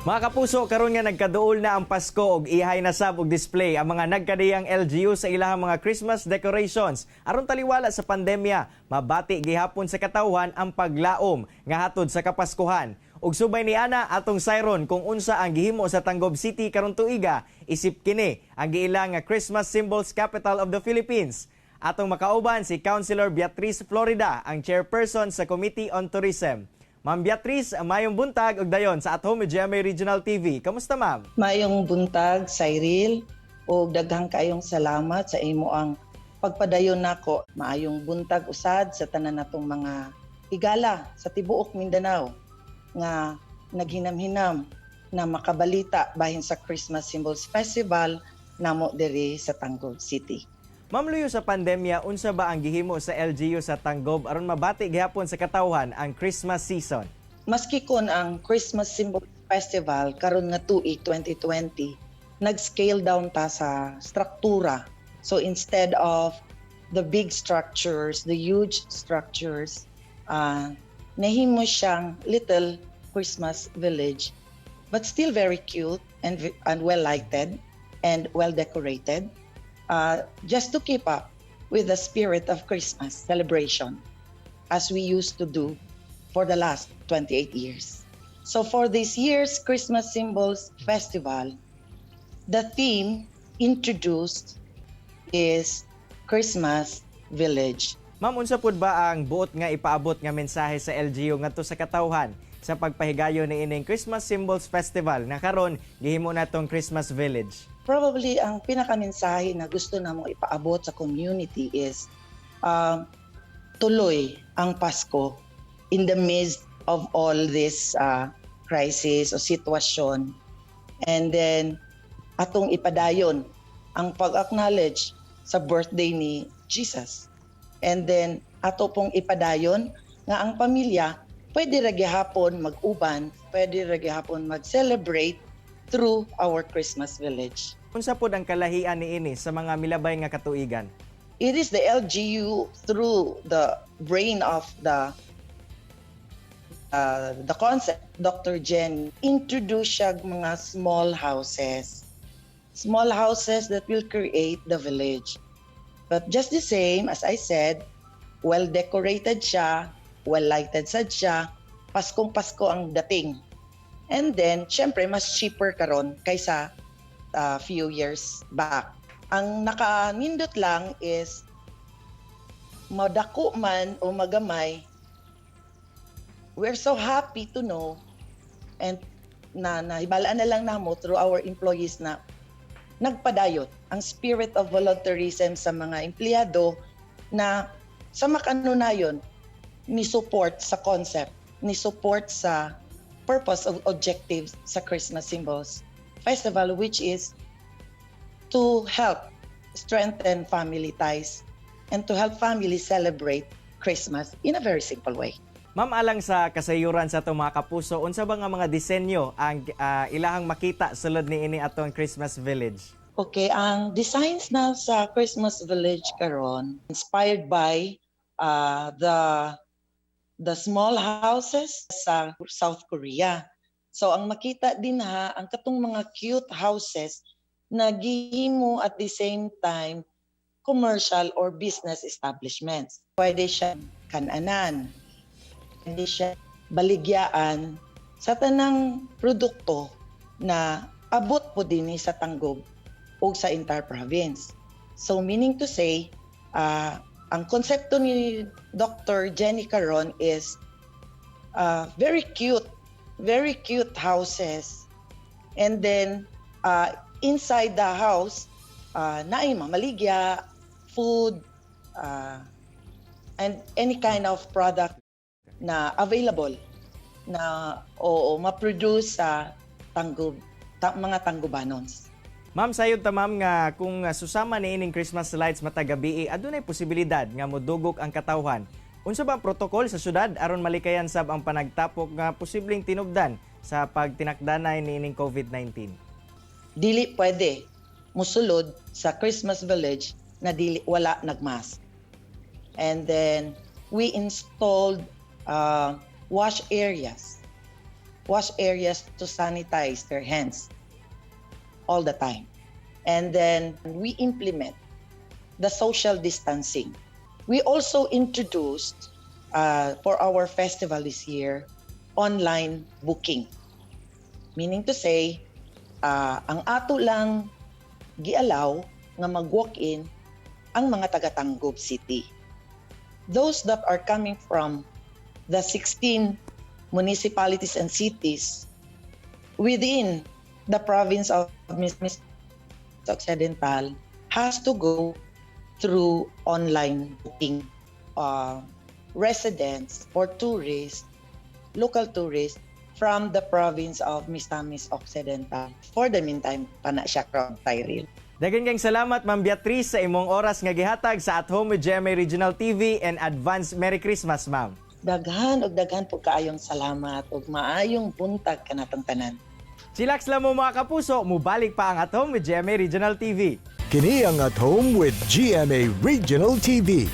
Mga kapuso, karon nga nagkaduol na ang Pasko ug ihay na sab og display ang mga nagkadiyang LGU sa ilahang mga Christmas decorations. Aron taliwala sa pandemya, mabati gihapon sa katawhan ang paglaom nga hatod sa Kapaskuhan. Ug subay ni ana atong sayron kung unsa ang gihimo sa Tanggob City karon tuiga, isip kini ang giilang nga Christmas Symbols Capital of the Philippines. Atong makauban si Councilor Beatriz Florida, ang chairperson sa Committee on Tourism. Ma'am Beatriz, mayong buntag og dayon sa At Home with GMA Regional TV. Kamusta, ma'am? Mayong buntag, Cyril, o daghang kayong salamat sa imo ang pagpadayon nako. Maayong buntag usad sa tanan natong mga higala sa tibuok Mindanao nga naghinam-hinam na makabalita bahin sa Christmas Symbols Festival namo diri sa Tanggob City. Ma'am, luyo sa pandemya, unsa ba ang gihimo sa LGU sa Tanggob aron mabati gihapon sa katawhan ang Christmas season? Maski kon ang Christmas Symbols Festival karon nga tuig 2020, nag-scale down ta sa struktura. So instead of the big structures, the huge structures, nahimo siyang little Christmas village, but still very cute and well lighted and well decorated. Just to keep up with the spirit of Christmas celebration as we used to do for the last 28 years. So for this year's Christmas Symbols Festival, the theme introduced is Christmas Village. Ma'am, unsa pud ba ang buot nga ipaabot nga mensahe sa LGU ngadto sa katawhan sa pagpahigayon ni ining Christmas Symbols Festival na karon gihimo natong Christmas Village? Probably ang pinakamensahe na gusto namong ipaabot sa community is tuloy ang Pasko in the midst of all this crisis o sitwasyon. And then atong ipadayon ang pag-acknowledge sa birthday ni Jesus. And then ato pong ipadayon nga ang pamilya pwede ra gihapon mag-uban, pwede ra gihapon mag-celebrate through our Christmas Village. Unsa pod ang kalahian niini sa mga milabay nga katuigan? It is the LGU through the brain of the concept, Dr. Jen, introduce siya mga small houses that will create the village. But just the same, as I said, well decorated siya, well lighted sad siya, Paskong Pasko ang dating. And then, syempre, mas cheaper karon kaysa few years back. Ang nakanindot lang is madako man o magamay, we're so happy to know and nahibalaan na lang namo through our employees na nagpadayot ang spirit of volunteerism sa mga empleyado na sa makanunayon ni support sa concept, ni support sa purpose of objectives sa Christmas Symbols Festival, which is to help strengthen family ties and to help families celebrate Christmas in a very simple way. Ma'am, alang sa kasayuran sa itong mga kapuso, unsa ba nga mga disenyo ang ilahang makita sulod ni ini atong Christmas Village? Okay, ang designs na sa Christmas Village karon inspired by the small houses sa South Korea. So ang makita din ang katong mga cute houses na gihimo at the same time commercial or business establishments. Pwede siya kananan, pwede siya baligyaan sa tanang produkto na abot po din sa Tanggob o sa entire province. So meaning to say, ang konsepto ni Dr. Jenny karon is very cute houses. And then inside the house, naay mamaligya, food, and any kind of product na available na o ma-produce sa mga Tanggobanons. Ma'am, sayod ta ma'am nga kung susama ni ining Christmas lights matagabi, adunay posibilidad nga modugok ang katawhan. Unsa ba ang protokol sa syudad aron malikayan sab ang panagtapok nga posibleng tinubdan sa pagtinakdanay ni ining COVID-19? Dili pwede musulod sa Christmas Village na dili wala nagmask. And then we installed wash areas wash areas to sanitize their hands all the time. And then we implement the social distancing. We also introduced for our festival this year, online booking. Meaning to say, ang ato lang gialaw nga mag-walk-in ang mga taga-Tangub City. Those that are coming from the 16 municipalities and cities within the province of Miss Occidental has to go through online booking. Residents or tourists, local tourists from the province of Misamis Occidental. For the meantime, pana siya Crown Tyrell. Daghang kayong salamat, Ma'am Beatrice, sa imong oras nga gihatag sa At Home with GMA Regional TV, and advance Merry Christmas, Ma'am. Daghan po kaayong salamat ug maayong buntag kanatong tanan. Chillax lang mo mga kapuso, mubalik pa ang At Home with GMA Regional TV. Kini ang At Home with GMA Regional TV.